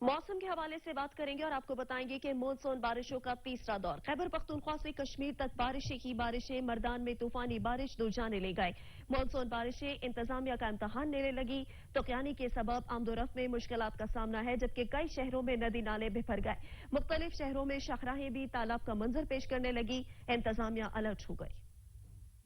मौसम के हवाले से बात करेंगे और आपको बताएंगे कि मानसून बारिशों का तीसरा दौर। खैबर पख्तूनख्वा से कश्मीर तक बारिशें ही बारिशें, मर्दान में तूफानी बारिश दो जाने ले गए। मानसून बारिशें इंतजामिया का इम्तहान लेने लगी। तुगयानी के सबब आमदोरफ्त में मुश्किलात का सामना है, जबकि कई शहरों में नदी नाले बिफर गए। मुख्तलिफ शहरों में शाहराहें भी तालाब का मंजर पेश करने लगी। इंतजामिया अलर्ट हो गई।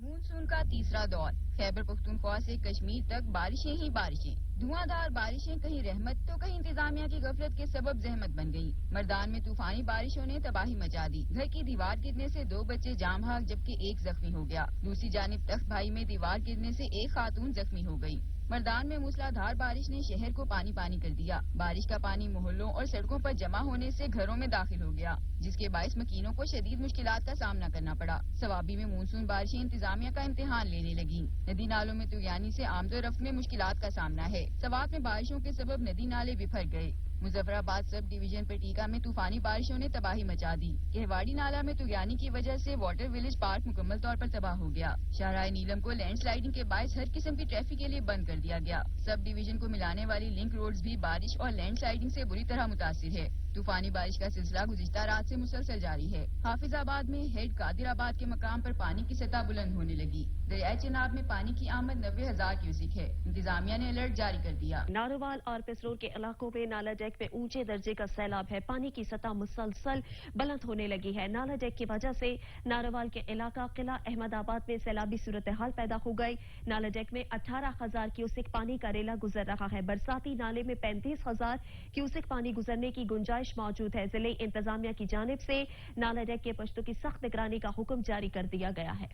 मानसून का तीसरा दौर। खैबर पख्तूनख्वा से कश्मीर तक बारिशें ही बारिशें, धुआंधार बारिशें, कहीं रहमत तो कहीं इंतजामिया की गफलत के सबब जहमत बन गई। मर्दान में तूफानी बारिशों ने तबाही मचा दी। घर की दीवार गिरने से 2 बच्चे जाम भाग, जबकि 1 जख्मी हो गया। दूसरी जानिब तख्त भाई में दीवार गिरने से 1 खातून जख्मी हो गई। मर्दान में मूसलाधार बारिश ने शहर को पानी पानी कर दिया। बारिश का पानी मोहल्लों और सड़कों पर जमा होने से घरों में दाखिल हो गया, जिसके बायस मकीनों को शदीद मुश्किलात का सामना करना पड़ा। सवाबी में मानसून बारिशें इंतजामिया का इम्तिहान लेने लगी। नदी नालों में तुगयानी से आमदोरफ्त में मुश्किलात का सामना है। सवात में बारिशों के सबब नदी नाले बिफर गए। मुजफ्फराबाद सब डिवीजन पटीका में तूफानी बारिशों ने तबाही मचा दी। कहवाड़ी नाला में तुगयानी की वजह से वाटर विलेज पार्क मुकम्मल तौर पर तबाह हो गया। शाहराह नीलम को लैंडस्लाइडिंग के बायस हर किस्म की ट्रैफिक के लिए बंद कर दिया गया। सब डिवीजन को मिलाने वाली लिंक रोड्स भी बारिश और लैंडस्लाइडिंग से बुरी तरह मुतासिर है। तूफानी बारिश का सिलसिला गुज़िश्ता रात से मुसलसल जारी है। हाफिजाबाद में हेड कादिराबाद के मकाम पर पानी की सतह बुलंद होने लगी। दरिया चेनाब में पानी की आमद 90,000 क्यूसिक है। इंतजामिया ने अलर्ट जारी कर दिया। नारोवाल और पिसरोर के इलाकों में नाला डेक में ऊंचे दर्जे का सैलाब है। पानी की सतह मुसलसल बुलंद होने लगी है। नाला डेक की वजह से नारोवाल के इलाका किला अहमदाबाद में सैलाबी सूरत हाल पैदा हो गई। नाला डेक में 18,000 क्यूसिक पानी का रेला गुजर रहा है। बरसाती नाले में 35,000 क्यूसिक पानी गुजरने की गुंजाइश मौजूद है। जिले इंतजामिया की जानिब से नाला डेक के पश्तों की सख्त निगरानी का हुक्म जारी कर दिया गया है।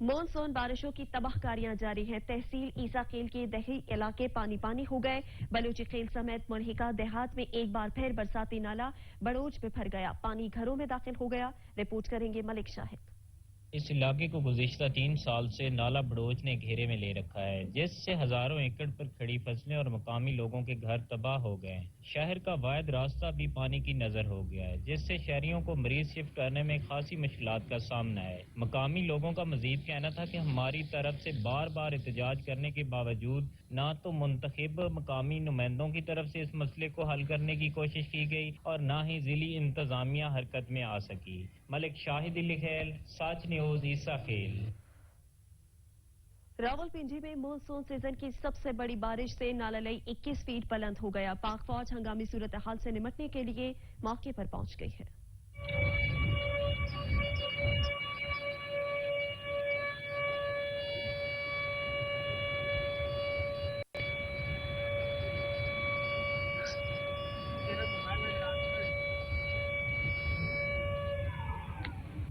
मानसून बारिशों की तबाहकारियां जारी हैं। तहसील ईसा खेल के दही इलाके पानी पानी हो गए। बलूची खेल समेत मुल्हिका देहात में एक बार फिर बरसाती नाला बड़ोज बिफर गया। पानी घरों में दाखिल हो गया। रिपोर्ट करेंगे मलिक शाहिद। इस इलाके को गुज़िश्ता 3 साल से नाला बड़ोच ने घेरे में ले रखा है, जिससे हजारों एकड़ पर खड़ी फसलें और मकामी लोगों के घर तबाह हो गए हैं। शहर का वाहिद रास्ता भी पानी की नजर हो गया है, जिससे शहरियों को मरीज शिफ्ट करने में खासी मुश्किलात का सामना है। मकामी लोगों का मजीद कहना था कि हमारी तरफ से बार बार एहतजाज करने के बावजूद ना तो मुंतखब मकामी नुमाइंदों की तरफ से इस मसले को हल करने की कोशिश की गई और ना ही जिली इंतजामिया हरकत में आ सकी। मलिक शाहिद लिखेल, सच न्यूज, ईसा खेल। रावलपिंडी में मानसून सीजन की सबसे बड़ी बारिश से नालालई 21 फीट बुलंद हो गया। पाक फौज हंगामी सूरत हाल से निपटने के लिए मौके पर पहुंच गई है।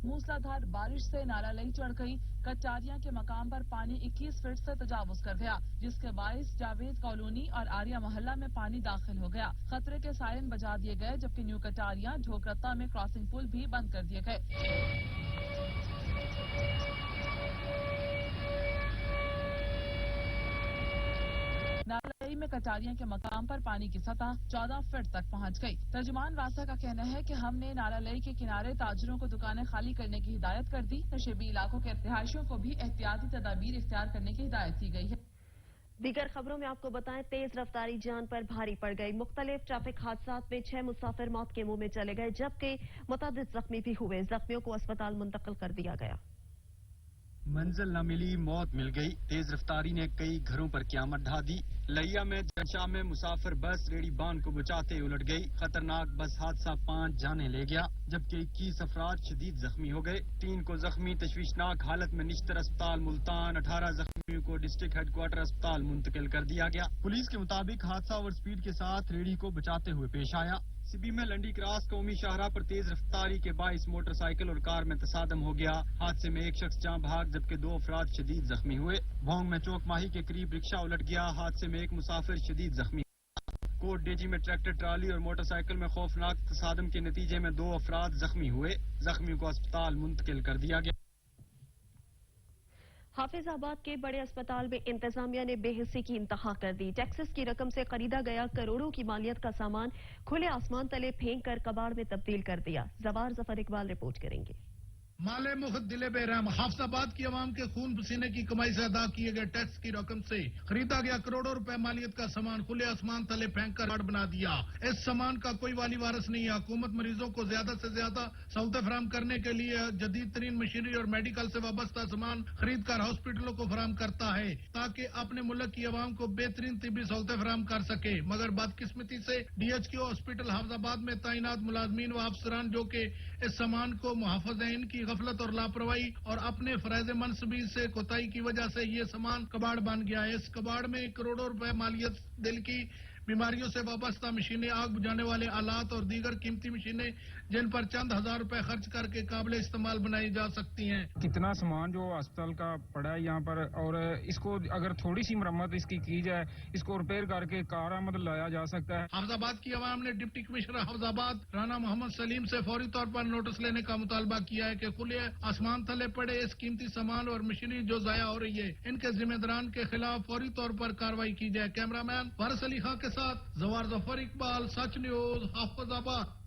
मूसलाधार बारिश से नालालई चढ़ गई। कटारिया के मकाम पर पानी 21 फीट से तजावुज कर गया, जिसके बायस जावेद कॉलोनी और आर्या मोहल्ला में पानी दाखिल हो गया। खतरे के सायरन बजा दिए गए, जबकि न्यू कटारिया ढोकरत्ता में क्रॉसिंग पुल भी बंद कर दिए गए। नालालई में कटारिया के मकाम पर पानी की सतह 14 फीट तक पहुंच गई। तर्जुमान रास्ता का कहना है कि हमने नालालई के किनारे ताजरों को दुकानें खाली करने की हिदायत कर दी। नशेबी इलाकों के रिहायशियों को भी एहतियाती तदाबीर इख्तियार करने की हिदायत की गई है। दीगर खबरों में आपको बताएं, तेज रफ्तारी जान पर भारी पड़ गई। मुख्तलिफ ट्रैफिक हादसात में 6 मुसाफिर मौत के मुंह में चले गए, जबकि मुतअद्दिद जख्मी भी हुए। जख्मियों को अस्पताल मुंतकिल कर दिया गया। मंजिल न मिली, मौत मिल गई। तेज रफ्तारी ने कई घरों पर क़यामत ढा दी। लैया में जनशाह में मुसाफिर बस रेडी बांध को बचाते उलट गई। खतरनाक बस हादसा 5 जाने ले गया, जबकि 21 अफराद शदीद जख्मी हो गए। 3 को जख्मी तशवीशनाक हालत में निश्तर अस्पताल मुल्तान, 18 जख्मियों को डिस्ट्रिक्ट हेडक्वार्टर अस्पताल मुंतकिल कर दिया गया। पुलिस के मुताबिक हादसा ओवर स्पीड के साथ रेडी को बचाते हुए पेश आया। सिबी में लंडी क्रॉस कौमी शाहराह पर तेज रफ्तारी के बाइस मोटरसाइकिल और कार में तसादम हो गया। हादसे में एक शख्स जान भाग, जबकि 2 अफराद शदीद जख्मी हुए। भोंग में चौक माही के करीब रिक्शा उलट गया। हादसे में एक मुसाफिर शदीद जख्मी। कोट डेजी में ट्रैक्टर ट्राली और मोटरसाइकिल में खौफनाक तसादम के नतीजे में 2 अफराद जख्मी हुए। जख्मियों को अस्पताल मुंतकिल कर दिया गया। हाफिजाबाद के बड़े अस्पताल में इंतजामिया ने बेहिस्सी की इंतहा कर दी। टैक्सेस की रकम से खरीदा गया करोड़ों की मालियत का सामान खुले आसमान तले फेंक कर कबाड़ में तब्दील कर दिया। जवार जफर इकबाल रिपोर्ट करेंगे। माले मुहद दिले बेरहम हाफिजाबाद की आवाम के खून पसीने की कमाई से अदा किए गए टैक्स की रकम से खरीदा गया करोड़ों रुपए मालियत का सामान खुले आसमान तले फेंक कर कार्ड बना दिया। इस सामान का कोई वाली वारिस नहीं है। हुकूमत मरीजों को ज्यादा से ज्यादा सहूलतें फराहम करने के लिए जदीद तरीन मशीनरी और मेडिकल से वाबस्ता सामान खरीद कर हॉस्पिटलों को फराहम करता है ताकि अपने मुल्क की आवाम को बेहतरीन तिब्बी सहूलतें फराहम कर सके। मगर बदकिस्मती से DHQ हॉस्पिटल हाफिजाबाद में तैनात मुलाजमीन व अफसरान जो कि इस सामान को मुहाफिज़ीन की गफलत और लापरवाही और अपने फराइज मनसबी से कोताही की वजह से ये सामान कबाड़ बन गया है। इस कबाड़ में करोड़ों रुपए मालियत, दिल की बीमारियों से वाबस्ता मशीनें, आग बुझाने वाले आलात और दीगर कीमती मशीनें जिन पर चंद हजार रुपए खर्च करके काबिल इस्तेमाल बनाई जा सकती हैं। कितना सामान जो अस्पताल का पड़ा है यहाँ पर, और इसको अगर थोड़ी सी मरम्मत इसकी की जाए, इसको रिपेयर करके कारआमद लाया जा सकता है। हाफिजाबाद की आवाम ने डिप्टी कमिश्नर हाफिजाबाद राना मोहम्मद सलीम से फौरी तौर पर नोटिस लेने का मुतालबा किया है कि खुले आसमान तले पड़े इस कीमती सामान और मशीनरी जो जाया हो रही है, इनके जिम्मेदारान के खिलाफ फौरी तौर पर कार्रवाई की जाए। कैमरामैन वारिस अली खां के साथ जवार जफर इकबाल, सच न्यूज, हाफिजाबाद।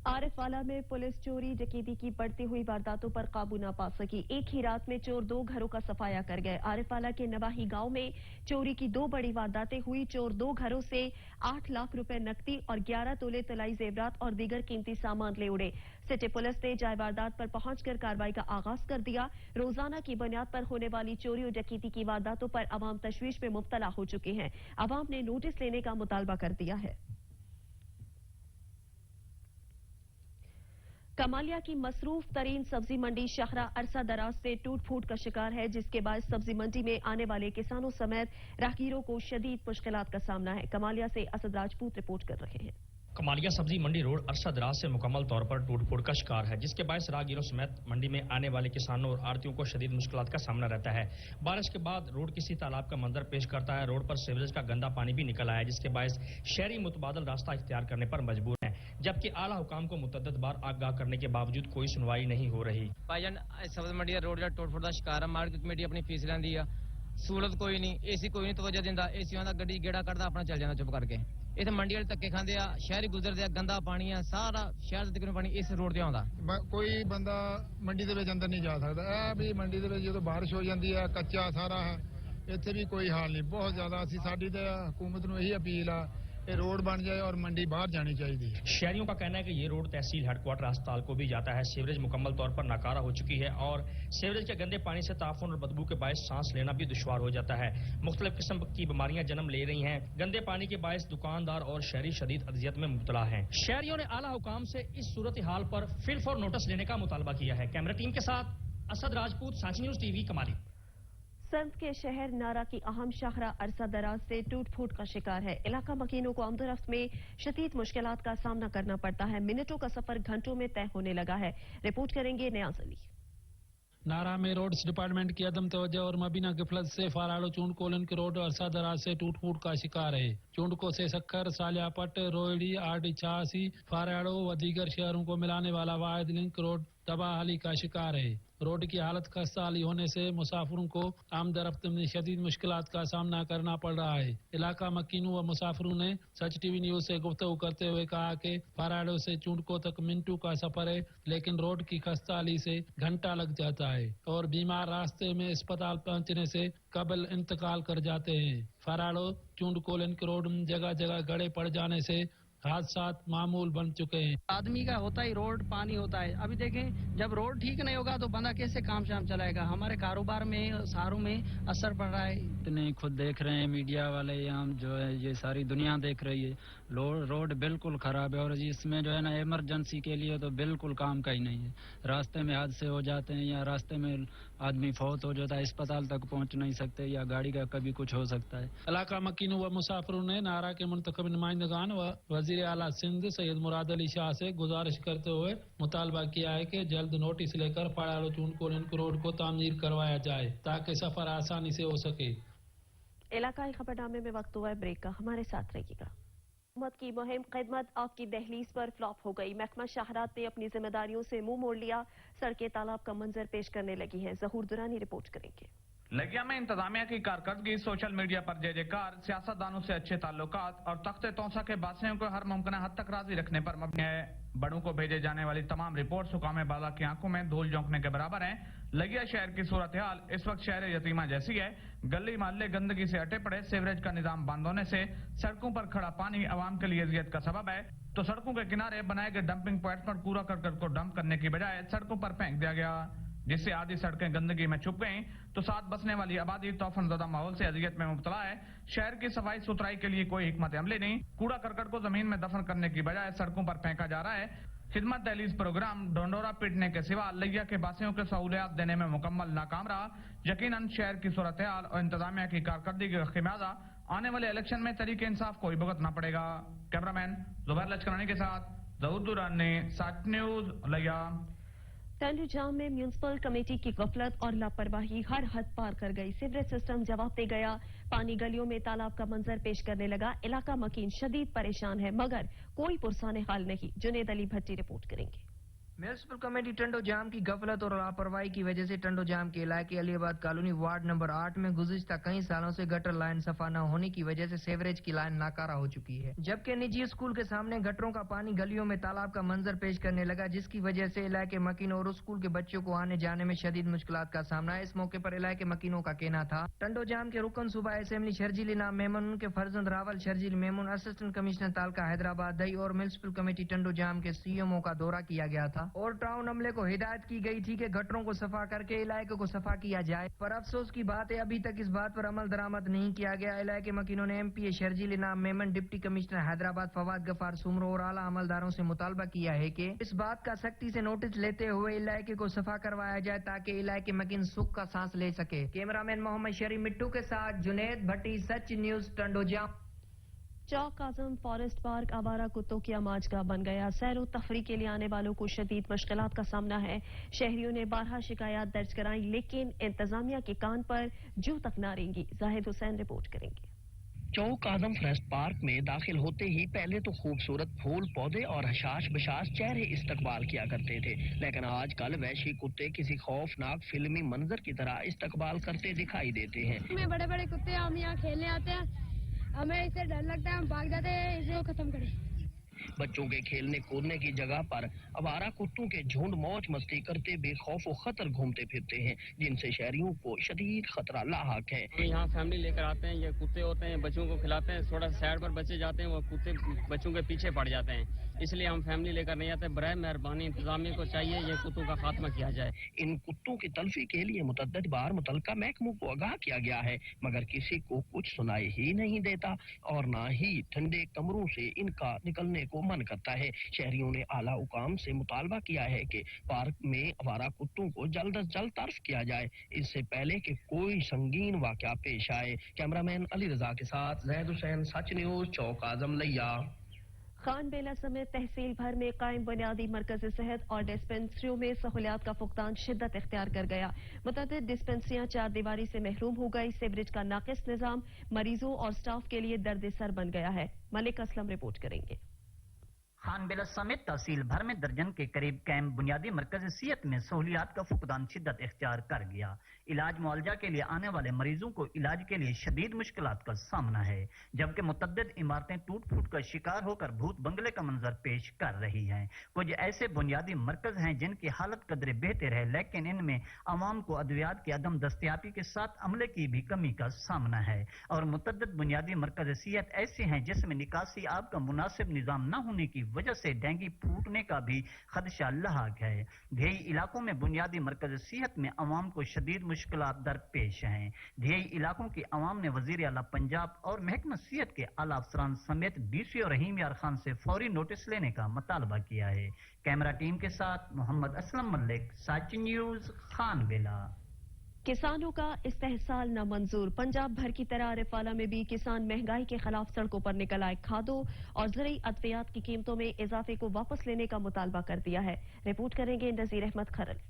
आरिफवाला में पुलिस चोरी डकैती की बढ़ती हुई वारदातों पर काबू न पा सकी। एक ही रात में चोर 2 घरों का सफाया कर गए। आरिफवाला के नवाही गांव में चोरी की 2 बड़ी वारदातें हुई। चोर 2 घरों से 8 लाख रुपए नकदी और 11 तोले तलाई जेवरात और दीगर कीमती सामान ले उड़े। सिटी पुलिस ने जाय वारदात पर पहुंचकर कार्रवाई का आगाज कर दिया। रोजाना की बुनियाद पर होने वाली चोरी और डकैती की वारदातों पर अवाम तशवीश में मुब्तला हो चुके हैं। अवाम ने नोटिस लेने का मुतालबा कर दिया है। कमालिया की मसरूफ तरीन सब्जी मंडी शाहरा अरसा दराज से टूट फूट का शिकार है, जिसके बाद सब्जी मंडी में आने वाले किसानों समेत राहगीरों को शदीद मुश्किलात का सामना है। कमालिया से असद राजपूत रिपोर्ट कर रहे हैं। कमालिया सब्जी मंडी रोड अरसा दराज से मुकम्मल तौर पर टूट फूट का शिकार है, जिसके बायस राहगीरों समेत मंडी में आने वाले किसानों और आड़तियों को शदीद मुश्किलात का सामना रहता है। बारिश के बाद रोड किसी तालाब का मंजर पेश करता है। रोड पर सीवरेज का गंदा पानी भी निकल आया, जिसके बायस शहरी मुतबादल रास्ता इख्तियार करने पर मजबूर है, जबकि आला हुकाम को मुतअद्दिद बार आगाह करने के बावजूद कोई सुनवाई नहीं हो रही। भाईजान सब्जी मंडी रोड टूट फूट का शिकार है। मार्केट कमेटी अपनी फीस लैंदी है, सहूलत कोई नहीं, एसी कोई नहीं तवज्जो दिंदा। एसीआं दा गड्डी गेड़ा करदा अपना चल जांदा चुप करके। इत्थे मंडी वाले धक्के खांदे आ, शहरी गुजरदे आ, गंदा पानी है, सारा शहर ਦਾ ਤਕਰੀਬਨ ਪਾਣੀ ਇਸ ਰੋਡ ਤੇ ਆਉਂਦਾ। ਕੋਈ ਬੰਦਾ ਮੰਡੀ ਦੇ ਵਿੱਚ ਅੰਦਰ ਨਹੀਂ ਜਾ ਸਕਦਾ। ਇਹ ਵੀ ਮੰਡੀ ਦੇ ਵਿੱਚ ਜਦੋਂ ਬਾਰਿਸ਼ ਹੋ ਜਾਂਦੀ ਹੈ ਕੱਚਾ ਸਾਰਾ ਹੈ, ਇੱਥੇ ਵੀ ਕੋਈ ਹਾਲ ਨਹੀਂ। ਬਹੁਤ ਜ਼ਿਆਦਾ ਅਸੀਂ ਸਾਡੀ ਤੇ ਹਕੂਮਤ ਨੂੰ ਇਹੀ ਅਪੀਲ ਆ कि रोड बन जाए और मंडी बाहर जानी चाहिए। शहरियों का कहना है कि ये रोड तहसील हेडक्वार्टर अस्पताल को भी जाता है। सीवरेज मुकम्मल तौर पर नाकारा हो चुकी है और सीवरेज के गंदे पानी से ताफुन और बदबू के बायस सांस लेना भी दुश्वार हो जाता है। मुख्तलिफ किस्म की बीमारियां जन्म ले रही हैं। गंदे पानी के बायस दुकानदार और शहरी शदीद अजियत में मुब्तला हैं। शहरियों ने आला हुकाम से इस सूरत हाल पर फिल फॉर नोटिस लेने का मुतालबा किया है। कैमरा टीम के साथ असद राजपूत, सांची न्यूज टीवी, कमाली। संत के शहर नारा की अहम शाहरा अरसा दराज से टूट फूट का शिकार है। इलाका मकीनों को आमदोरफ्त में शदीद मुश्किलात का सामना करना पड़ता है। मिनटों का सफर घंटों में तय होने लगा है। रिपोर्ट करेंगे नियाज अली। नारा में रोड्स डिपार्टमेंट की अदम तवज्जो और मबीना गिफलत से फाराड़ो चूंड कोलन के रोड अरसा दराज से टूट फूट का शिकार है। चूंडको से सक्खर, सालियापट, रोहिड़ी, आरडी, छासी, फाराड़ो व दीगर शहरों को मिलाने वाला वाहिद लिंक रोड तबाहली का शिकार है। रोड की हालत खस्ताहाली होने से मुसाफिरों को आमदरफ्त में शदीद मुश्किलात का सामना करना पड़ रहा है। इलाका मकीनों व मुसाफिरों ने सच टीवी न्यूज से गुफ्तगू करते हुए कहा कि फाराड़ो से चूंडको तक मिनटों का सफर है, लेकिन रोड की खस्ताहाली से घंटा लग जाता है और बीमार रास्ते में अस्पताल पहुंचने से कबल इंतकाल कर जाते हैं। फाराड़ो चूंडको लिंक रोड में जगह जगह गड़े पड़ जाने से हादसात मामूल बन चुके हैं। आदमी का होता ही रोड, पानी होता है। अभी देखें, जब रोड ठीक नहीं होगा तो बंदा कैसे काम शाम चलाएगा। हमारे कारोबार में, शहरों में असर पड़ रहा है। इतने खुद देख रहे हैं मीडिया वाले, यहाँ जो है ये सारी दुनिया देख रही है। रोड बिल्कुल खराब है और इसमें जो है ना इमरजेंसी के लिए तो बिल्कुल काम का ही नहीं है। रास्ते में हादसे हो जाते हैं या रास्ते में आदमी फौत हो जाता है, अस्पताल तक पहुँच नहीं सकते या गाड़ी का कभी कुछ हो सकता है। इलाका मकीनों व मुसाफिरों ने नारा के मुंतखब नुमाइंदगान व वजीर आला सिंध सैयद मुराद अली शाह से गुजारिश करते हुए मुतालबा किया है कि जल्द नोटिस लेकर फाराड़ो चूंडको लिंक रोड को तामीर करवाया जाए ताकि सफर आसानी से हो सके। इलाकाई खबरनामे में वक्त हुआ है ब्रेक का, हमारे साथ रहिएगा। हुकूमत की मुहिम खिदमत आपकी दहलीज पर फ्लॉप हो गई। महकमा शाहरात ने अपनी जिम्मेदारियों से मुंह मोड़ लिया। सड़कें तालाब का मंजर पेश करने लगी हैं। जहूर दुरानी रिपोर्ट करेंगे। लगिया में इंतजामिया की कारकर्दगी, सोशल मीडिया पर जय-जयकार, सियासतदानों से अच्छे ताल्लुकात और तख्ते तौसा के बासियों को हर मुमकिन हद तक राजी रखने पर मबनी है। बड़ों को भेजे जाने वाली तमाम रिपोर्ट हुकाम बाला की आंखों में धूल झोंकने के बराबर है। लगिया शहर की सूरत हाल इस वक्त शहर यतीमा जैसी है। गली मोहल्ले गंदगी से अटे पड़े, सीवरेज का निजाम बंद होने से सड़कों पर खड़ा पानी आवाम के लिए अजियत का सबब है। तो सड़कों के किनारे बनाए गए डंपिंग पॉइंट पर कूड़ा करकट को डंप करने की बजाय सड़कों पर फेंक दिया गया, जिससे आधी सड़कें गंदगी में छुप गईं, तो साथ बसने वाली आबादी तौफानज़दा माहौल से अजियत में मुब्तला है। शहर की सफाई सुथराई के लिए कोई हिकमत अमली नहीं, कूड़ा करकट को जमीन में दफन करने की बजाय सड़कों पर फेंका जा रहा है। खिदमत दहलीज प्रोग्राम ढोंडोरा पीटने के सिवा लैया के बासियों को सहूलियात देने में मुकम्मल नाकाम रहा। यकीनन शहर की सूरत हाल और इंतजामिया की कारकर्दगी का खिमाजा आने वाले इलेक्शन में तरीके इंसाफ को ही भुगतना पड़ेगा। कैमरामैन जुबैर लचकरानी के साथ जहूर दुरानी, साच न्यूज, लैया। टंडू जाम में म्यूनिसिपल कमेटी की गफलत और लापरवाही हर हद पार कर गई। सीवरेज सिस्टम जवाब दे गया, पानी गलियों में तालाब का मंजर पेश करने लगा। इलाका मकीन शदीद परेशान है, मगर कोई पुरसाने हाल नहीं। जुनेद अली भट्टी रिपोर्ट करेंगे। म्यूनिसिपल कमेटी टंडो जाम की गफलत और लापरवाही की वजह से टंडो जाम के इलाके अलीबाद कॉलोनी वार्ड नंबर 8 में गुज़िश्ता कई सालों से गटर लाइन सफा न होने की वजह से सीवरेज की लाइन नाकारा हो चुकी है, जबकि निजी स्कूल के सामने गटरों का पानी गलियों में तालाब का मंजर पेश करने लगा, जिसकी वजह से इलाके मकीनों और स्कूल के बच्चों को आने जाने में शदीद मुश्किलात का सामना है। इस मौके पर इलाके मकीनों का कहना था टंडो जाम के रुकन सूबा असेंबली शर्जील इनाम मेमन, उनके फर्जंद रावल शर्जील मेमन, असिस्टेंट कमिश्नर तालका हैदराबाद दई और म्यूनिसिपल कमेटी टंडो जाम के सीएमओ का दौरा किया गया था और टाउन अमले को हिदायत की गई थी कि गटरों को सफा करके इलाके को सफा किया जाए, पर अफसोस की बात है अभी तक इस बात पर अमल दरामद नहीं किया गया। इलाके मकीनों ने एमपीए शर्जील इनाम मेमन, डिप्टी कमिश्नर हैदराबाद फवाद गफार सुमरो और आला अमलदारों से मुतालबा किया है कि इस बात का सख्ती से नोटिस लेते हुए इलाके को सफा करवाया जाए ताकि इलाके मकीन सुख का सांस ले सके। कैमरामैन मोहम्मद शरीफ मिट्टू के साथ जुनेद भट्टी, सच न्यूज, टंडो जाम। चौक आजम फॉरेस्ट पार्क आवारा कुत्तों की आमाजगाह बन गया। सैर तफरी के लिए आने वालों को शदीद मुश्किलात का सामना है। शहरियों ने 12 शिकायत दर्ज कराई, लेकिन इंतजामिया के कान पर जू तक ना रेंगी। जाहिद हुसैन रिपोर्ट करेंगे। चौक आजम फॉरेस्ट पार्क में दाखिल होते ही पहले तो खूबसूरत फूल पौधे और हशाश बशाश चेहरे इस्तकबाल किया करते थे, लेकिन आजकल वैशी कुत्ते किसी खौफनाक फिल्मी मंजर की तरह इस्तकबाल करते दिखाई देते हैं। बड़े बड़े कुत्ते हम यहाँ खेलने आते हैं, हमें इससे डर लगता है, हम भाग जाते हैं, इसे खत्म करें। बच्चों के खेलने कूदने की जगह पर आवारा कुत्तों के झुंड मौज मस्ती करते बेखौफ और खतर घूमते फिरते हैं, जिनसे शहरियों को शदीद खतरा लाहक है। हम यहाँ फैमिली लेकर आते हैं, ये कुत्ते होते हैं, बच्चों को खिलाते हैं, थोड़ा साइड पर बच्चे जाते हैं, वो कुत्ते बच्चों के पीछे पड़ जाते हैं, इसलिए हम फैमिली लेकर नहीं आते। बराए मेहरबानी इंतजामिया को चाहिए ये कुत्तों का खात्मा किया जाए। इन कुत्तों की तलफी के लिए मुतअद्दिद बार मुतल्लिका महकमों को आगाह किया गया है, मगर किसी को कुछ सुनाई ही नहीं देता और न ही ठंडे कमरों से इनका निकलने को मन करता है। शहरियों ने आला हुकाम से मुतालबा किया है कि पार्क में आवारा कुत्तों को जल्द अज जल्द तर्फ किया जाए, इससे पहले कि कोई संगीन वाकया पेश आए। कैमरामैन अली रजा के साथ जैद हुसैन, सच न्यूज, चौक आजम, लैया। खान बेला समेत तहसील भर में कायम बुनियादी मरकज़ सेहत और डिस्पेंसरियों में सहूलियात का फुकदान शिद्दत इख्तियार कर गया। मुतअद्दिद डिस्पेंसरियां चार दीवारी से महरूम हो गई। सीवरेज का नाकिस निजाम मरीजों और स्टाफ के लिए दर्द सर बन गया है। मलिक असलम रिपोर्ट करेंगे। खान बेला समेत तहसील भर में दर्जन के करीब कैंप बुनियादी मरकज सेहत में सहूलियात का फुकदान शिद्दत इख्तियार कर गया। इलाज मुआवजा के लिए आने वाले मरीजों को इलाज के लिए शदीद मुश्किलात का सामना है, जबकि मुतअद्दिद इमारतें टूट फूट का शिकार होकर भूत बंगले का मंजर पेश कर रही हैं। कुछ ऐसे बुनियादी मरकज हैं जिनकी हालत कदरे बेहतर है, लेकिन इनमें अवाम को अद्वियात की अदम दस्तयाबी के साथ अमले की भी कमी का सामना है। और मुतअद्दिद बुनियादी मरकज सेहत ऐसे हैं जिसमें निकासी आब का मुनासिब निजाम न होने की वजह से डेंगू फूटने का भी खदशा लाहक है। ढेई इलाकों में बुनियादी मरकज सेहत में अवाम को शदीद मुश्किलात दरपेश हैं। ढेई इलाकों की अवाम ने वजीर आला पंजाब और महकमा सेहत के आला अफसरान समेत डीसी और रहीम यार खान से फौरी नोटिस लेने का मुतालबा किया है। कैमरा टीम के साथ मोहम्मद असलम मलिक, साची न्यूज, खान बेला। किसानों का इस्तेहसाल नामंजूर। पंजाब भर की तरह रिफाला में भी किसान महंगाई के खिलाफ सड़कों पर निकल आए। खादों और ज़रूरी अद्वियात की कीमतों में इजाफे को वापस लेने का मुतालबा कर दिया है। रिपोर्ट करेंगे नजीर अहमद खरल।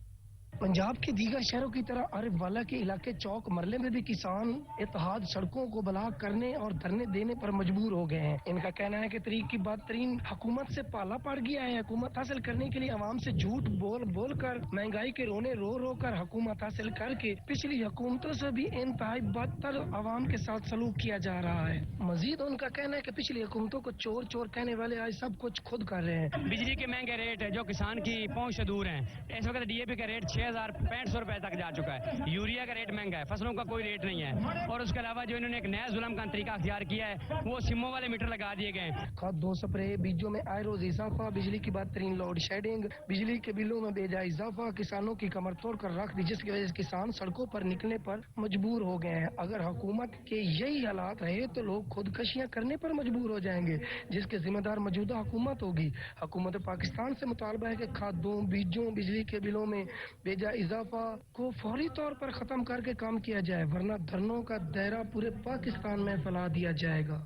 पंजाब के दीगर शहरों की तरह आरिफवाला के इलाके चौक मरले में भी किसान इत्तेहाद सड़कों को ब्लॉक करने और धरने देने पर मजबूर हो गए हैं। इनका कहना है कि तरीक की बदतरीन हुकूमत से पाला पड़ गया है। हुकूमत हासिल करने के लिए आवाम से झूठ बोल बोल कर महंगाई के रोने रो रो कर हुकूमत हासिल करके पिछली हुकूमतों से भी इंतहाई बदतर आवाम के साथ सलूक किया जा रहा है। मजीद उनका कहना है कि पिछली हुकूमतों को चोर चोर कहने वाले आज सब कुछ खुद कर रहे हैं। बिजली के महंगे रेट है जो किसान की पहुंच से दूर है। इस वक्त DAP का रेट 6,500 रुपए तक जा चुका है। यूरिया का रेट महंगा है, फसलों का कोई रेट नहीं है। और उसके अलावा जो इन्होंने एक नया जुल्म का तरीका अख्तियार किया है वो सिमों वाले मीटर लगा दिए गए हैं। खाद दो स्प्रे, बीजों में आए रोज इजाफा, बिजली की बदतरीन लोड शेडिंग, बिजली के बिलों में बेजा इजाफा किसानों की कमर तोड़ कर रख दी, जिसकी वजह से किसान सड़कों पर निकलने पर मजबूर हो गए हैं। अगर हुकूमत के यही हालात रहे तो लोग खुदकशियां करने पर मजबूर हो जाएंगे, जिसके जिम्मेदार मौजूदा हुकूमत होगी। हुकूमत पाकिस्तान से मुतालबा है कि खादों, बीजों, बिजली के बिलों में बेजा इजाफा को फौरी तौर पर खत्म करके काम किया जाए, वरना धरनों का दायरा पूरे पाकिस्तान में फैला दिया जाएगा।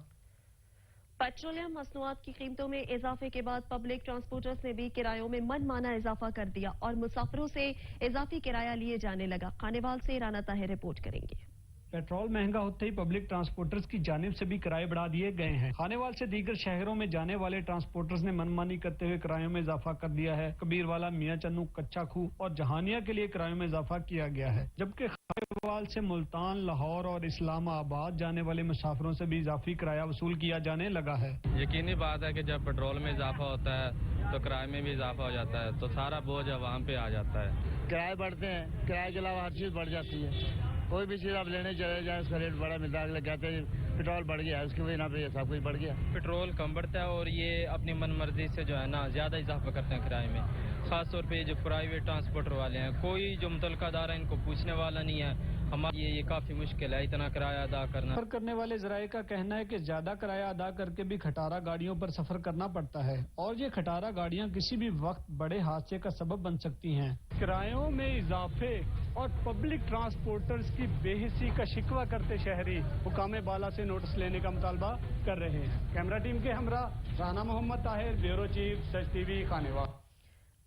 पेट्रोलियम मसनूआत की कीमतों में इजाफे के बाद पब्लिक ट्रांसपोर्टर्स ने भी किरायों में मनमाना इजाफा कर दिया और मुसाफिरों से इजाफी किराया लिए जाने लगा। खानेवाल से राना ताहिर रिपोर्ट करेंगे। पेट्रोल महंगा होते ही पब्लिक ट्रांसपोर्टर्स की जानिब से भी किराए बढ़ा दिए गए हैं। खानेवाल से दीगर शहरों में जाने वाले ट्रांसपोर्टर्स ने मनमानी करते हुए किरायों में इजाफा कर दिया है। कबीरवाला, मियां चन्नू, कच्चा खूह और जहानिया के लिए किरायों में इजाफा किया गया है, जबकि खानेवाल से मुल्तान, लाहौर और इस्लामाबाद जाने वाले मुसाफिरों से भी इजाफी किराया वसूल किया जाने लगा है। यकीनी बात है कि जब पेट्रोल में इजाफा होता है तो किराए में भी इजाफा हो जाता है, तो सारा बोझ आवाम पे आ जाता है। किराए बढ़ते हैं, किराए के अलावा हर चीज बढ़ जाती है। कोई भी चीज आप लेने चले जाए उसका रेट बड़ा मिलता है। अगले कहते हैं पेट्रोल बढ़ गया है, उसकी वजह पे सब कुछ बढ़ गया। पेट्रोल कम बढ़ता है और ये अपनी मनमर्जी से जो है ना ज्यादा इजाफा करते हैं किराए में। खास तौर पे जो प्राइवेट ट्रांसपोर्टर वाले हैं, कोई जो मुतलका अदारा इनको पूछने वाला नहीं है। हमारे ये काफी मुश्किल है इतना किराया अदा करना। सफर करने वाले जराये का कहना है कि ज्यादा किराया अदा करके भी खटारा गाड़ियों पर सफर करना पड़ता है और ये खटारा गाड़ियां किसी भी वक्त बड़े हादसे का सबब बन सकती हैं। किरायों में इजाफे और पब्लिक ट्रांसपोर्टर्स की बेहिसी का शिकवा करते शहरी हुकाम बाला से नोटिस लेने का मुतालबा कर रहे हैं। कैमरा टीम के हमरा राना मोहम्मद ताहिर, ब्यूरो चीफ, सच TV, खानेवाल।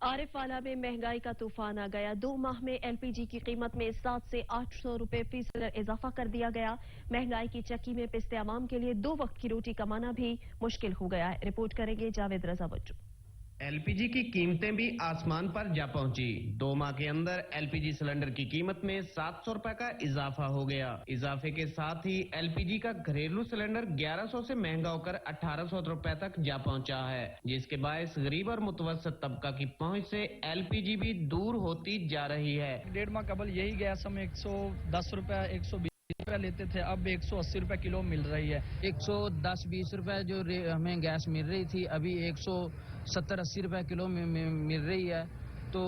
आरिफवाला में महंगाई का तूफान आ गया। 2 माह में LPG की कीमत में 700 से 800 रुपए फी सिलेंडर इजाफा कर दिया गया। महंगाई की चक्की में पिसते आवाम के लिए 2 वक्त की रोटी कमाना भी मुश्किल हो गया है। रिपोर्ट करेंगे जावेद रजा बच्चू। LPG की कीमतें भी आसमान पर जा पहुंची। 2 माह के अंदर LPG सिलेंडर की कीमत में 700 रुपए का इजाफा हो गया। इजाफे के साथ ही LPG का घरेलू सिलेंडर 1100 से महंगा होकर 1800 रुपए तक जा पहुंचा है, जिसके बायस गरीब और मुतवसत तबका की पहुंच से LPG भी दूर होती जा रही है। 1.5 माह कबल यही गैस हम 110 रुपए 120 रुपए लेते थे, अब 180 रुपए किलो मिल रही है। 110-20 रुपए जो हमें गैस मिल रही थी अभी 170-80 रुपए किलो में मिल रही है, तो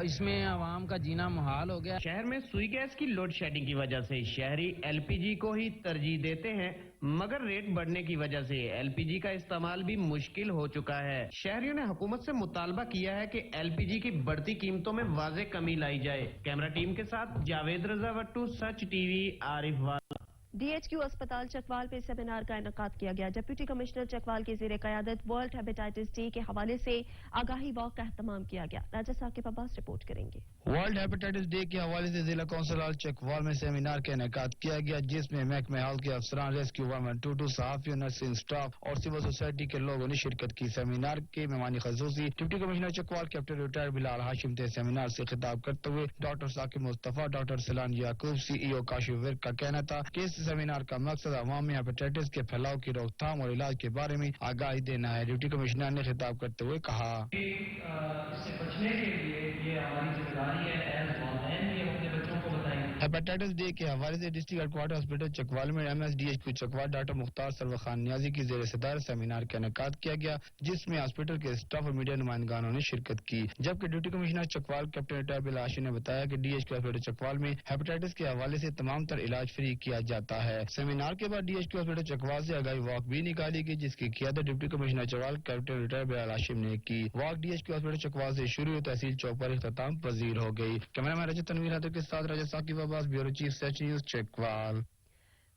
इसमें आवाम का जीना मुहाल हो गया। शहर में सुई गैस की लोड शेडिंग की वजह से शहरी LPG को ही तरजीह देते हैं, मगर रेट बढ़ने की वजह से LPG का इस्तेमाल भी मुश्किल हो चुका है। शहरियों ने हुकूमत से मुतालबा किया है कि LPG की बढ़ती कीमतों में वाज़े कमी लाई जाए। कैमरा टीम के साथ जावेद रजा वट्टू, सच TV, आरिफवाला। DHQ अस्पताल चकवाल पे सेमिनार का इनेकाद किया गया। डिप्टी कमिश्नर चकवाल की ज़ेरे क़यादत वर्ल्ड हेपेटाइटिस डे के हवाले से आगाही वॉक का एहतमाम किया गया। राजा साकिब अब्बास रिपोर्ट करेंगे। वर्ल्ड हेपेटाइटिस डे के हवाले से जिला कौंसिल चकवाल में सेमिनार का इनेकाद किया गया, जिसमें महकमे हाल के अफसरान, रेस्क्यू 122, सहाफियों, नर्सिंग स्टाफ और सिविल सोसाइटी के लोगों ने शिरकत की। सेमिनार के मेहमानी खसूसी deputy commissioner Chakwal captain retired Bilal Hashim थे। सेमिनार से खिताब करते हुए डॉक्टर साकिब मुस्तफा, डॉक्टर सलान याकूब, CEO काशिफ विर्क का कहना था कि इस सेमिनार का मकसद अवाम में हेपेटाइटिस के फैलाव की रोकथाम और इलाज के बारे में आगाही देना है। डिप्टी कमिश्नर ने खिताब करते हुए कहा, इससे बचने के लिए ये हमारी जिम्मेदारी है एज वालिदैन भी अपने बच्चों को बताएं। हेपेटाइटिस डे के हवाले से डिस्ट्रिक्ट हेडक्वार्टर हॉस्पिटल चकवाल में MSDHQ चकवाल डॉक्टर मुख्तार सरवर खान नियाजी की जेर सदारत सेमिनार का इनेकाद किया गया, जिसमें हॉस्पिटल के स्टाफ और मीडिया नुमाइंदगानों ने शिरकत की। जबकि deputy commissioner Chakwal captain retired Bilal Hashim ने बताया कि DHQ हॉस्पिटल चकवाल में हेपेटाइटिस के हवाले से तमाम तर इलाज फ्री किया जाता है। सेमिनार के बाद DHQ हॉस्पिटल चकवाल से आगाही वॉक भी निकाली गई, जिसकी क़यादत deputy commissioner Chakwal captain retired Bilal Hashim ने की। वॉक DHQ हॉस्पिटल चकवाल से शुरू हुई, तहसील चौक पर इख्तिताम पजीर हो गई। कैमरामैन रजत तनवीर हैदर के साथ राजा साकिब अब्बास, ब्यूरो चीफ, सच न्यूज़, चकवाल।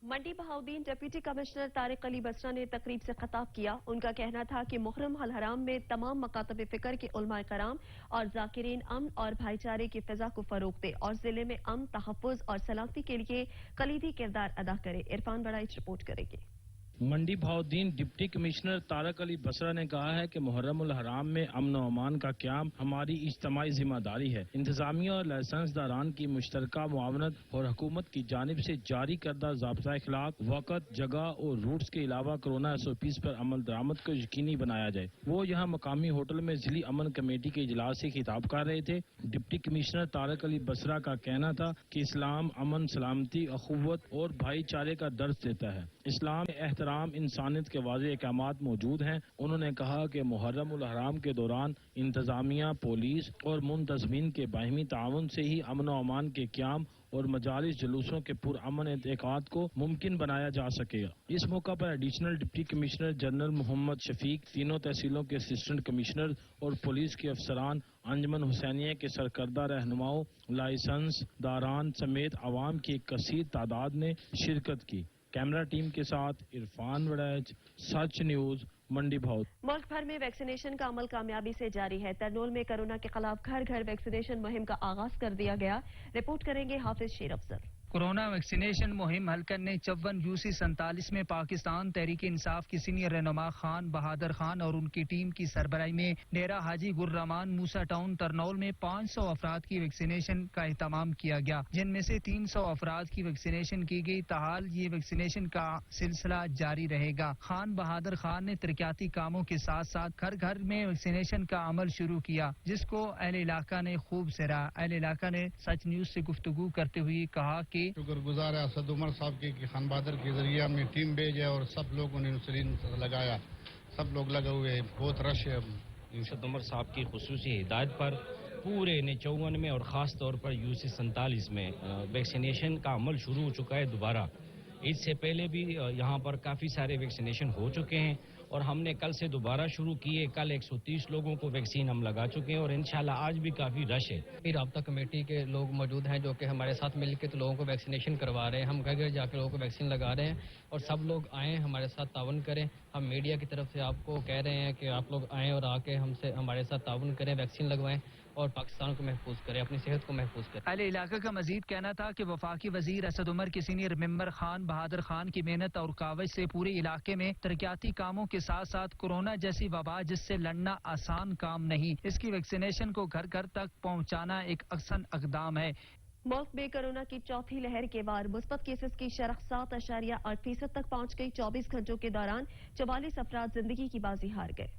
मंडी बहाउद्दीन डिप्टी कमिश्नर तारिक अली बसरा ने तकरीब से खिताब किया। उनका कहना था कि मुहर्रम अल हराम में तमाम मकातब फिक्र के उलमा कराम और जाकिरीन अमन और भाईचारे की फिजा को फरोग दे और जिले में अमन, तहफ्फुज और सलामती के लिए कलीदी किरदार अदा करे। इरफान बड़ाइच रिपोर्ट करेंगे। मंडी बहाउद्दीन डिप्टी कमिश्नर तारिक अली बसरा ने कहा है कि मुहर्रम उल हराम में अमन व अमान का क़याम हमारी इज्तिमाई जिम्मेदारी है। इंतजामिया और लाइसेंस दारान की मुश्तरका मुआवनत और हुकूमत की जानिब से जारी करदा ज़ाब्ता इखलाक, वक़्त, जगह और रूट्स के अलावा कोरोना SOPs पर अमल दरामद को यकीनी बनाया जाए। वो यहाँ मकामी होटल में जिली अमन कमेटी के इजलास से खिताब कर रहे थे। डिप्टी कमिश्नर तारिक अली बसरा का कहना था कि इस्लाम अमन, सलामती, अखुव्वत और भाईचारे का दर्ज देता है। इस्लाम में इंसानियत के वाज़ेह अहकामात मौजूद हैं। उन्होंने कहा कि मुहर्रम उल हराम के दौरान इंतजामिया, पुलिस और मुंतज़मीन के बाहिमी ताउन से ही अमन व अमान के क़याम और मजालिस जुलूसों के पुरअमन इनेकाद को मुमकिन बनाया जा सकेगा। इस मौका पर additional deputy commissioner general Mohammad Shafiq, तीनों तहसीलों के असिस्टेंट कमिश्नर और पुलिस के अफसरान, अंजमन हुसैनिया के सरकर्दा रहनुमाओं, लाइसेंस दारान समेत आवाम की एक कसीर तादाद ने शिरकत की। कैमरा टीम के साथ इरफान वड़ैच, सच न्यूज, मंडी भाउद। मुल्क भर में वैक्सीनेशन का अमल कामयाबी से जारी है। तरनोल में कोरोना के खिलाफ घर घर वैक्सीनेशन मुहिम का आगाज कर दिया गया। रिपोर्ट करेंगे हाफिज शेर अफजल। कोरोना वैक्सीनेशन मुहिम हल करने 54 UC47 में पाकिस्तान तहरीक इंसाफ की सीनियर रहनुमा खान बहादुर खान और उनकी टीम की सरबराही में डेरा हाजी गुर्रहमान मूसा टाउन तरनौल में 500 अफराद की वैक्सीनेशन का एहतमाम किया गया, जिनमें से 300 अफराद की वैक्सीनेशन की गई। ताहाल ये वैक्सीनेशन का सिलसिला जारी रहेगा। खान बहादुर खान ने तरक्याती कामों के साथ साथ घर घर में वैक्सीनेशन का अमल शुरू किया, जिसको अहले इलाका ने खूब सराहा। अहले इलाका ने सच न्यूज से गुफ्तगू करते हुए कहा कि शुक्रगुजार है असद उमर साहब के कि खान बहादुर के जरिए हमने टीम भेजे और सब लोगों ने इंसुलिन लगाया, सब लोग लगे हुए, बहुत रश है। असद उमर साहब की खुसूसी हिदायत पर पूरे NH54 में और ख़ास तौर पर UC47 में वैक्सीनेशन का अमल शुरू हो चुका है दोबारा। इससे पहले भी यहाँ पर काफ़ी सारे वैक्सीनेशन हो चुके हैं और हमने कल से दोबारा शुरू किए। कल 130 लोगों को वैक्सीन हम लगा चुके हैं और इंशाल्लाह आज भी काफ़ी रश है। राब्ता कमेटी के लोग मौजूद हैं जो कि हमारे साथ मिलकर तो लोगों को वैक्सीनेशन करवा रहे हैं। हम घर घर जाकर लोगों को वैक्सीन लगा रहे हैं और सब लोग आएँ, हमारे साथ ताउन करें। हम मीडिया की तरफ से आपको कह रहे हैं कि आप लोग आएँ और आके हमसे हमारे साथ ताउन करें, वैक्सीन लगवाएं और पाकिस्तान को महफूज करें, अपनी सेहत को महफूज करें। अहले इलाका का मजीद कहना था कि वफाकी वजीर असद उमर के सीनियर मेंबर खान बहादुर खान की मेहनत और कावज से पूरे इलाके में तरक्याती कामों के साथ साथ कोरोना जैसी वबा जिससे लड़ना आसान काम नहीं, इसकी वैक्सीनेशन को घर घर तक पहुँचाना एक अक्सन इक़दाम है। मुल्क में कोरोना की चौथी लहर के बाद मुस्बत केसेस की शरह 7.8% तक पहुंच गई। 24 घंटों के दौरान 44 अफराद जिंदगी की बाजी हार गए।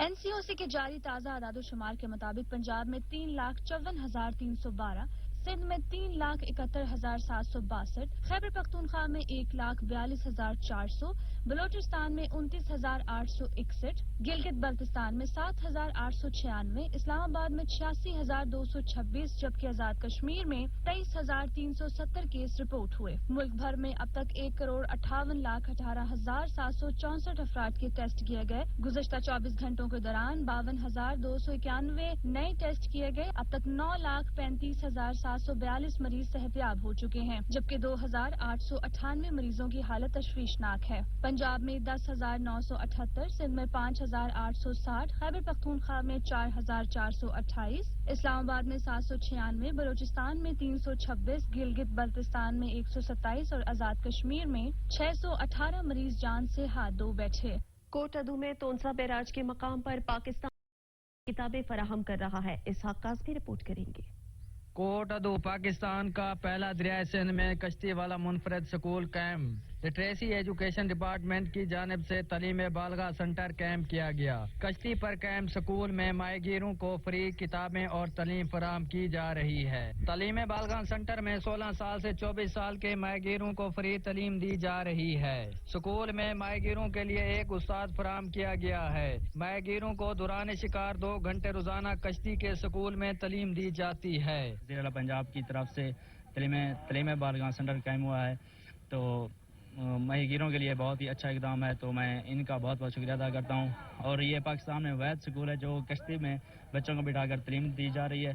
NCOC के जारी ताज़ा आदादोशुमार के मुताबिक पंजाब में 3,54,312, सिंध में 3,71,762, खैबर पख्तूनख्वा में 1,42,400, बलोचिस्तान में 29,861, गिलगित बल्तिस्तान में 7,896, इस्लामाबाद में 86,226 जबकि आजाद कश्मीर में 23,370 केस रिपोर्ट हुए। मुल्क भर में अब तक 1,58,18,764 अफराद के टेस्ट किए गए। गुज़श्ता 24 घंटों के दौरान 52,291 नए टेस्ट किए गए। अब तक 9,35,742 मरीज सेहतयाब हो चुके हैं, जबकि 2,898 मरीजों की हालत तशवीशनाक है। पंजाब में 10,978, सिंध में 5,860, खैबर पख्तूनख्वा में 4,428, इस्लामाबाद में 796, बलोचिस्तान में 326, गिलगित बल्तिस्तान में 127 और आजाद कश्मीर में 618 मरीज जान से हाथ धो बैठे। कोटअदू में तोनसा बैराज के मकाम पर पाकिस्तान किताबें फराहम कर रहा है। इसहाक काज़मी रिपोर्ट करेंगे। कोटअदू पाकिस्तान का पहला दरियाए सिंध में कश्ती वाला मुनफरद school camp literacy education department की जानिब से तालीम बालगा सेंटर कैंप किया गया। कश्ती पर कैंप स्कूल में माहिगीरों को फ्री किताबें और तालीम फराहम की जा रही है। तालीम बालगा सेंटर में 16 साल से 24 साल के माहिगीरों को फ्री तालीम दी जा रही है। स्कूल में माहिगीरों के लिए एक उस्ताद फराहम किया गया है। माहिगीरों को दौरान शिकार 2 घंटे रोजाना कश्ती के स्कूल में तालीम दी जाती है। पंजाब की तरफ से तालीम बालगा सेंटर कायम हुआ है, तो ماہی گیروں کے لیے بہت ہی اچھا اقدام ہے، تو میں ان کا بہت بہت شکریہ ادا کرتا ہوں. اور یہ پاکستان میں واحد سکول ہے جو کشتی میں بچوں کو بٹھا کر تعلیم دی جا رہی ہے.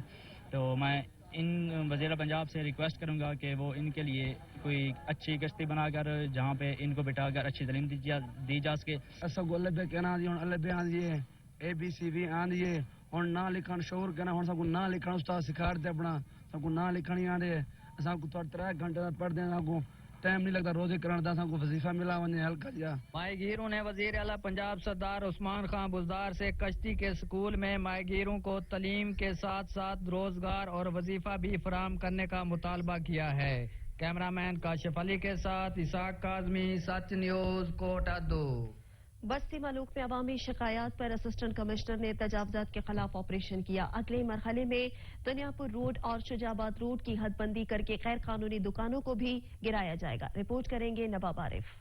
تو میں ان وزیر پنجاب سے ریکویسٹ کروں گا کہ وہ ان کے لیے کوئی اچھی کشتی بنا کر جہاں پہ ان کو بٹھا کر اچھی تعلیم دی جا سکے. سب کو اللہ کہنا دی اللہ بے آندیے ABCD آندیے اور نہ لکھن شعور کہنا ہن سب کو نہ لکھن استاد سکھا دے اپنا سب کو نہ لکھنی آندے سب کو 3 گھنٹے پڑھ دیں سب کو ٹائم نہیں لگتا روزے کرن دا سب کو وظیفہ ملا ونے ہلکا دیا. ماہی گیروں نے وزیر اعلیٰ پنجاب سردار عثمان خان بزدار سے کشتی کے سکول میں ماہی گیروں کو تعلیم کے ساتھ ساتھ روزگار اور وظیفہ بھی فراہم کرنے کا مطالبہ کیا ہے. کیمرامین کاشف علی کے ساتھ اسحاق کاظمی، سچ نیوز، کوٹا 2. بستی ملوک میں عوامی شکایات پر اسسٹنٹ کمشنر نے تجاوزات کے خلاف آپریشن کیا. اگلے مرحلے میں دنیا پور روڈ اور شجاع آباد روڈ کی حد بندی کر کے غیر قانونی دکانوں کو بھی گرایا جائے گا. رپورٹ کریں گے نواب عارف.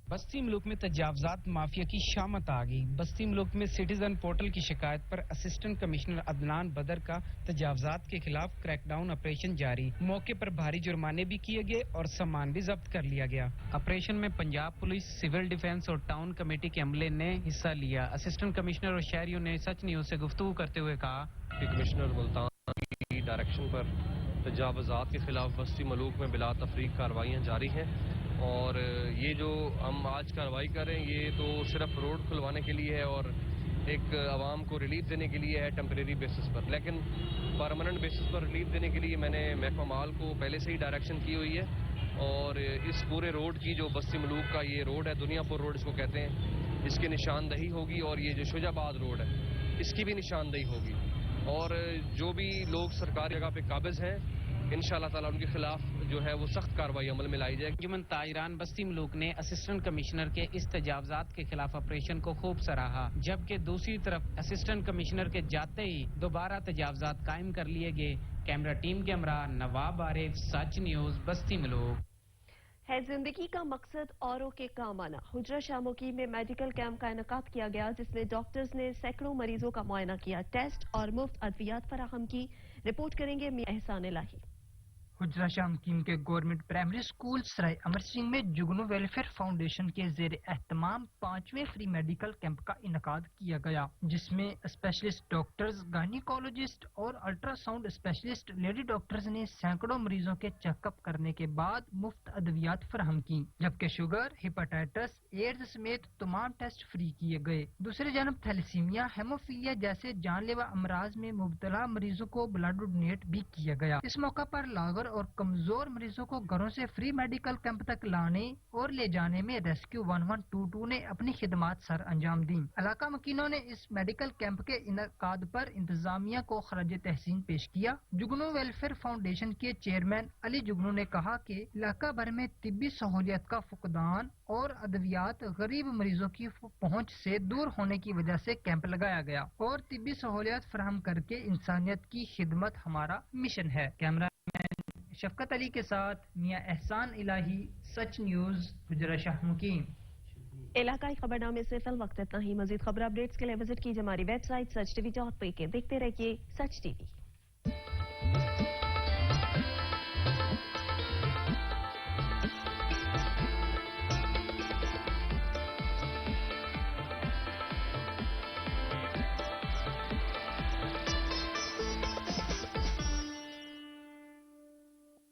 بستی ملک میں تجاوزات مافیا کی شامت آ گئی. بستی ملک میں سٹیزن پورٹل کی شکایت پر اسسٹنٹ کمشنر عدنان بدر کا تجاوزات کے خلاف کریک ڈاؤن آپریشن جاری. موقع پر بھاری جرمانے بھی کیے گئے اور سامان بھی ضبط کر لیا گیا. آپریشن میں پنجاب پولیس، سول ڈیفنس اور ٹاؤن کمیٹی کے عملے نے حصہ لیا. اسسٹنٹ کمشنر اور شہریوں نے سچ نیوز سے گفتگو کرتے ہوئے کہا کہ کمشنر ملتان کی ڈائریکشن پر تجاوزات کے خلاف بستی ملوک میں بلا تفریق کارروائیاں جاری ہیں، اور یہ جو ہم آج کارروائی کر رہے ہیں یہ تو صرف روڈ کھلوانے کے لیے ہے اور ایک عوام کو ریلیف دینے کے لیے ہے ٹیمپریری بیسس پر، لیکن پرماننٹ بیسس پر ریلیف دینے کے لیے میں نے محکمہ مال کو پہلے سے ہی ڈائریکشن کی ہوئی ہے. اور اس پورے روڈ کی جو بستی ملوک کا یہ روڈ ہے، دنیا پور روڈ اس کو کہتے ہیں، اس کی نشاندہی ہوگی اور یہ جو شجاع آباد روڈ ہے اس کی بھی نشاندہی ہوگی. اور جو بھی لوگ سرکاری جگہ پہ قابض ہیں انشاءاللہ تعالیٰ ان کے خلاف جو ہے وہ سخت کارروائی عمل میں لائی جائے گی. انجمن تاجران بستی ملوک نے اسسٹنٹ کمشنر کے اس تجاوزات کے خلاف آپریشن کو خوب سراہا، جبکہ دوسری طرف اسسٹنٹ کمشنر کے جاتے ہی دوبارہ تجاوزات قائم کر لیے گئے. کیمرہ ٹیم کے ہمراہ نواب عارف، سچ نیوز، بستی ملوک. ہے زندگی کا مقصد اوروں کے کام آنا. حجرہ شاموکی میں میڈیکل کیمپ کا انعقاد کیا گیا جس میں ڈاکٹرز نے سینکڑوں مریضوں کا معائنہ کیا، ٹیسٹ اور مفت ادویات فراہم کی. رپورٹ کریں گے میاں احسان الہی. حجرہ شامکیم کے گورنمنٹ پرائمری اسکول سرائے امر سنگھ میں جگنو ویلفیئر فاؤنڈیشن کے زیر اہتمام 5ویں فری میڈیکل کیمپ کا انعقاد کیا گیا، جس میں اسپیشلسٹ ڈاکٹرز، گائنیکولوجسٹ اور ultra sound specialist lady doctors نے سینکڑوں مریضوں کے چیک اپ کرنے کے بعد مفت ادویات فراہم کی، جبکہ شوگر، ہیپاٹائٹس، ایڈز سمیت تمام ٹیسٹ فری کیے گئے. دوسری جانب تھیلیسیمیا، ہیموفیلیا جیسے جان لیوا امراض میں مبتلا مریضوں کو بلڈ ڈونیٹ بھی کیا گیا. اس موقع پر لاغر اور کمزور مریضوں کو گھروں سے فری میڈیکل کیمپ تک لانے اور لے جانے میں ریسکیو 1122 نے اپنی خدمات سر انجام دی. علاقہ مکینوں نے اس میڈیکل کیمپ کے انعقاد پر انتظامیہ کو خراج تحسین پیش کیا. جگنو ویلفیئر فاؤنڈیشن کے چیئرمین علی جگنو نے کہا کہ علاقہ بھر میں طبی سہولیات کا فقدان اور ادویات غریب مریضوں کی پہنچ سے دور ہونے کی وجہ سے کیمپ لگایا گیا اور طبی سہولیات فراہم کر کے انسانیت کی خدمت ہمارا مشن ہے. کیمرہ شفقت علی کے ساتھ میاں احسان الہی، سچ نیوز، حجرہ شاہ مقیم. علاقائی خبرنامے سے فی الوقت اتنا ہی. مزید خبر اپڈیٹس کے لیے وزٹ کیجیے ہماری ویب سائٹ سچ TV.pk. دیکھتے رہیے سچ TV.